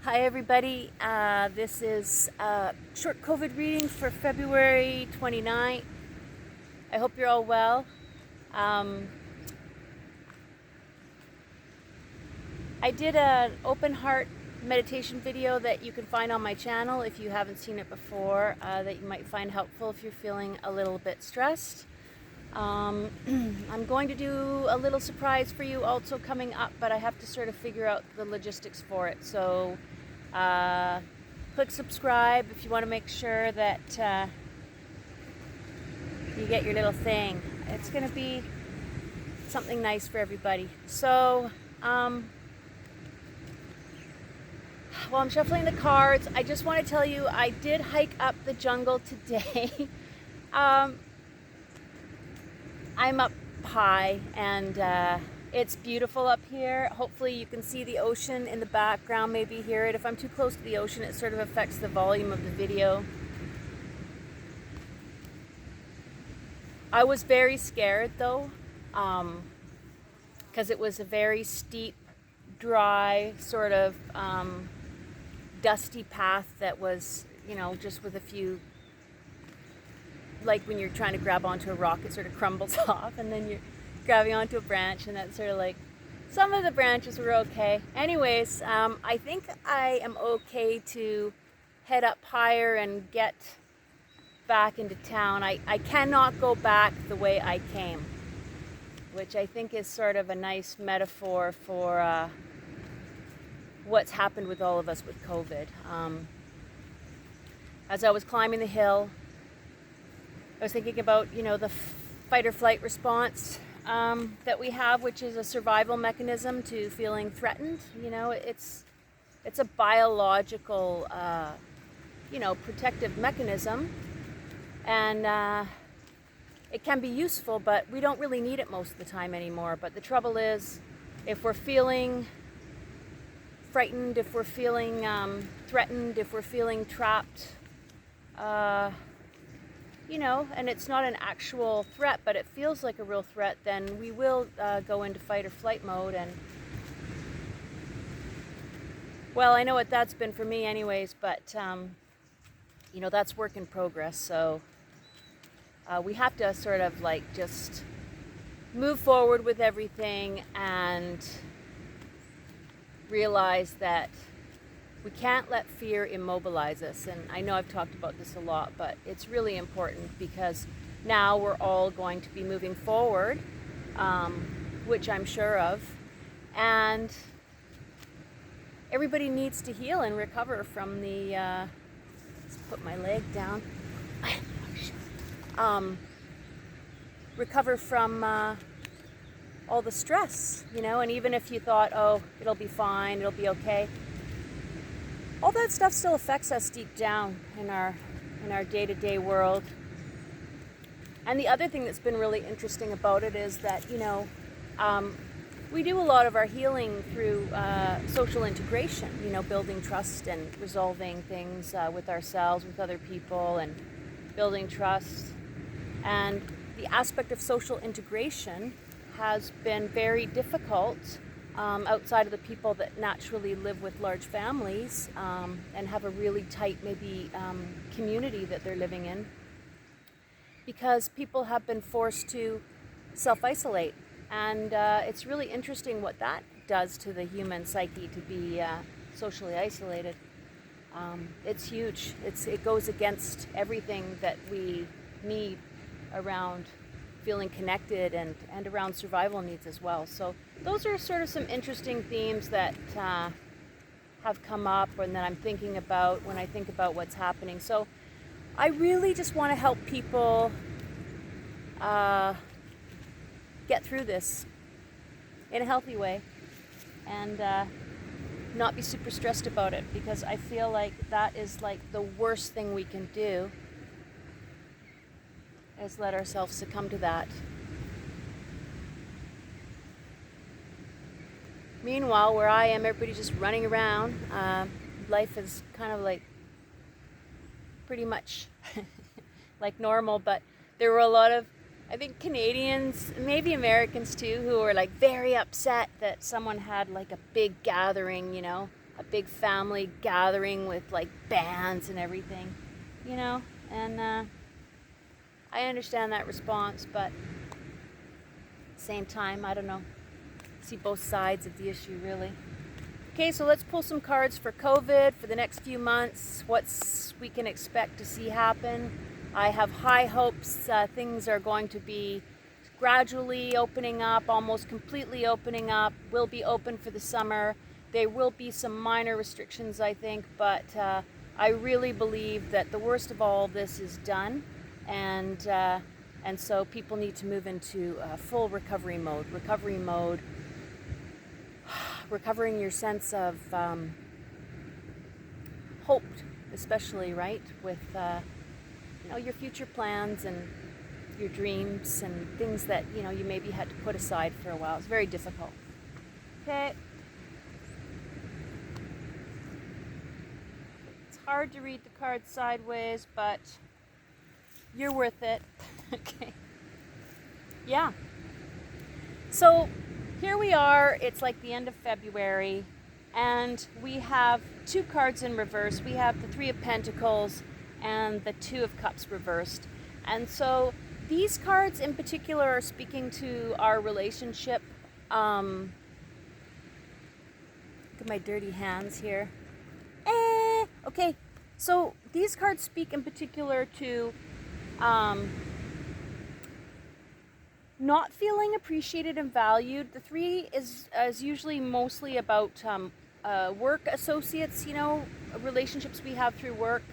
Hi everybody, this is a short COVID reading for February 29th. I hope you're all well. I did an open heart meditation video that you can find on my channel if you haven't seen it before, that you might find helpful if you're feeling a little bit stressed. I'm going to do a little surprise for you also coming up, but I have to sort of figure out the logistics for it. So click subscribe if you want to make sure that you get your little thing. It's going to be something nice for everybody. So while I'm shuffling the cards, I just want to tell you I did hike up the jungle today. I'm up high and it's beautiful up here. Hopefully you can see the ocean in the background, maybe hear it. If I'm too close to the ocean, it sort of affects the volume of the video. I was very scared though, because it was a very steep, dry, sort of dusty path that was, just with a few, like when you're trying to grab onto a rock, it sort of crumbles off, and then you're grabbing onto a branch, and that's sort of like, some of the branches were okay. Anyways, I think I am okay to head up higher and get back into town. I cannot go back the way I came, which I think is sort of a nice metaphor for what's happened with all of us with COVID. As I was climbing the hill, I was thinking about, the fight or flight response that we have, which is a survival mechanism to feeling threatened. It's a biological, protective mechanism, and it can be useful, but we don't really need it most of the time anymore. But the trouble is, if we're feeling frightened, if we're feeling threatened, if we're feeling trapped, and it's not an actual threat, but it feels like a real threat, then we will go into fight or flight mode. And well, I know what that's been for me anyways, but that's work in progress. So we have to sort of like just move forward with everything and realize that we can't let fear immobilize us. And I know I've talked about this a lot, but it's really important because now we're all going to be moving forward, which I'm sure of, and everybody needs to heal and recover from the, let's put my leg down, recover from all the stress, and even if you thought, oh, it'll be fine, it'll be okay, all that stuff still affects us deep down in our day-to-day world. And the other thing that's been really interesting about it is that, we do a lot of our healing through social integration, building trust and resolving things with ourselves, with other people, and building trust. And the aspect of social integration has been very difficult outside of the people that naturally live with large families and have a really tight, maybe, community that they're living in, because people have been forced to self-isolate. And it's really interesting what that does to the human psyche, to be socially isolated. It's huge. It goes against everything that we need around feeling connected and around survival needs as well. So those are sort of some interesting themes that have come up and that I'm thinking about when I think about what's happening. So I really just want to help people get through this in a healthy way and not be super stressed about it, because I feel like that is like the worst thing we can do, is let ourselves succumb to that. Meanwhile, where I am, everybody's just running around. Life is kind of like pretty much like normal, but there were a lot of, I think, Canadians, maybe Americans too, who were like very upset that someone had like a big gathering, a big family gathering with like bands and everything, you know, and I understand that response, but same time, I don't know, see both sides of the issue really. Okay, so let's pull some cards for COVID for the next few months, what we can expect to see happen. I have high hopes. Things are going to be gradually opening up, almost completely opening up, will be open for the summer. There will be some minor restrictions, I think, but I really believe that the worst of all this is done, and so people need to move into full recovery mode. Recovering your sense of hope, especially, right, with you know, your future plans and your dreams and things that, you know, you maybe had to put aside for a while. It's very difficult. Okay. It's hard to read the cards sideways, but you're worth it. Okay. Yeah. So here we are, it's like the end of February, and we have two cards in reverse. We have the Three of Pentacles and the Two of Cups reversed. And so these cards in particular are speaking to our relationship. Look at my dirty hands here. Okay, so these cards speak in particular to not feeling appreciated and valued. The three is usually mostly about work associates, you know, relationships we have through work.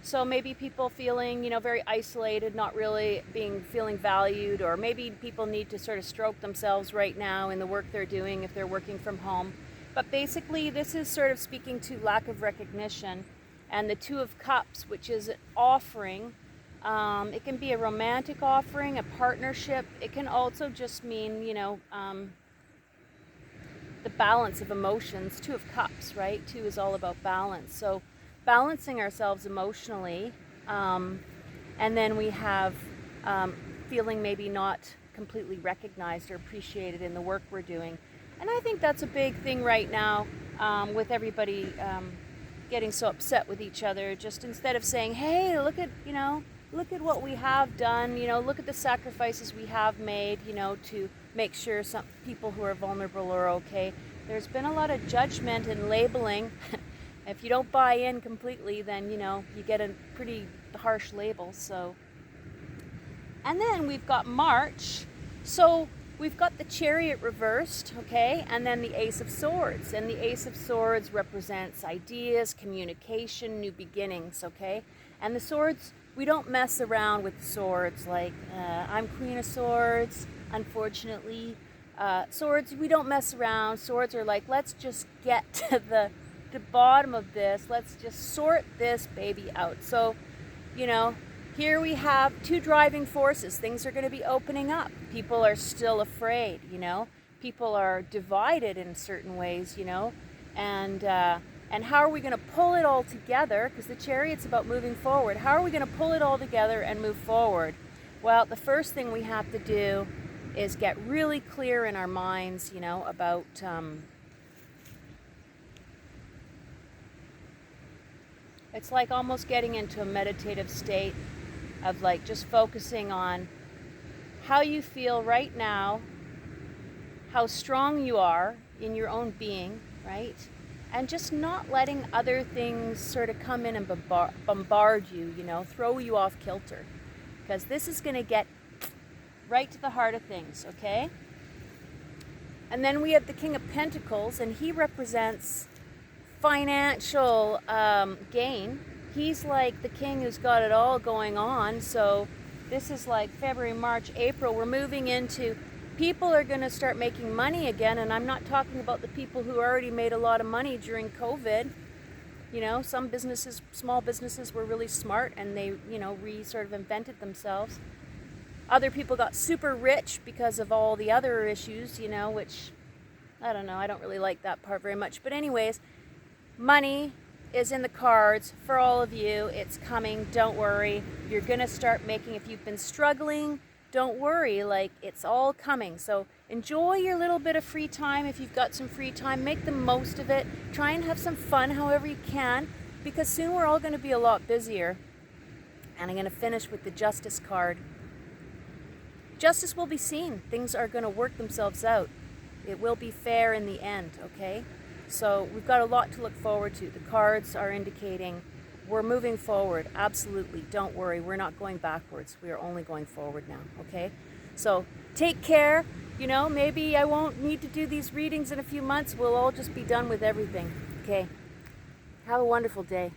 So maybe people feeling, you know, very isolated, not really feeling valued, or maybe people need to sort of stroke themselves right now in the work they're doing if they're working from home. But basically this is sort of speaking to lack of recognition. And the Two of Cups, which is an offering. It can be a romantic offering, a partnership. It can also just mean, you know, the balance of emotions. Two of Cups, right? Two is all about balance. So balancing ourselves emotionally. And then we have feeling maybe not completely recognized or appreciated in the work we're doing. And I think that's a big thing right now with everybody getting so upset with each other. Just instead of saying, hey, look at, you know, look at what we have done, you know, look at the sacrifices we have made, you know, to make sure some people who are vulnerable are okay. There's been a lot of judgment and labeling. If you don't buy in completely, then, you know, you get a pretty harsh label. So, and then we've got March. So we've got the Chariot reversed, okay, and then the Ace of Swords. And the Ace of Swords represents ideas, communication, new beginnings, okay? And the swords, we don't mess around with the swords. Like, I'm Queen of Swords, unfortunately. Swords, we don't mess around. Swords are like, let's just get to the bottom of this. Let's just sort this baby out. So, you know, here we have two driving forces. Things are going to be opening up. People are still afraid, you know. People are divided in certain ways, you know. And how are we going to pull it all together? Because the Chariot's about moving forward. How are we going to pull it all together and move forward? Well, the first thing we have to do is get really clear in our minds, you know, about it's like almost getting into a meditative state of like just focusing on how you feel right now, how strong you are in your own being, right? And just not letting other things sort of come in and bombard you, you know, throw you off kilter. Because this is going to get right to the heart of things, okay? And then we have the King of Pentacles, and he represents financial gain. He's like the king who's got it all going on. So this is like February, March, April. We're moving into people are going to start making money again. And I'm not talking about the people who already made a lot of money during COVID. You know, some businesses, small businesses were really smart and they, you know, sort of invented themselves. Other people got super rich because of all the other issues, you know, which I don't know. I don't really like that part very much. But anyways, money is in the cards for all of you. It's coming. Don't worry. You're going to start making, if you've been struggling don't worry, like it's all coming. So enjoy your little bit of free time. If you've got some free time, make the most of it. Try and have some fun however you can, because soon we're all going to be a lot busier. And I'm going to finish with the Justice card. Justice will be seen. Things are going to work themselves out. It will be fair in the end, okay? So we've got a lot to look forward to. The cards are indicating we're moving forward. Absolutely. Don't worry. We're not going backwards. We are only going forward now, okay? So take care. You know, maybe I won't need to do these readings in a few months. We'll all just be done with everything, okay? Have a wonderful day.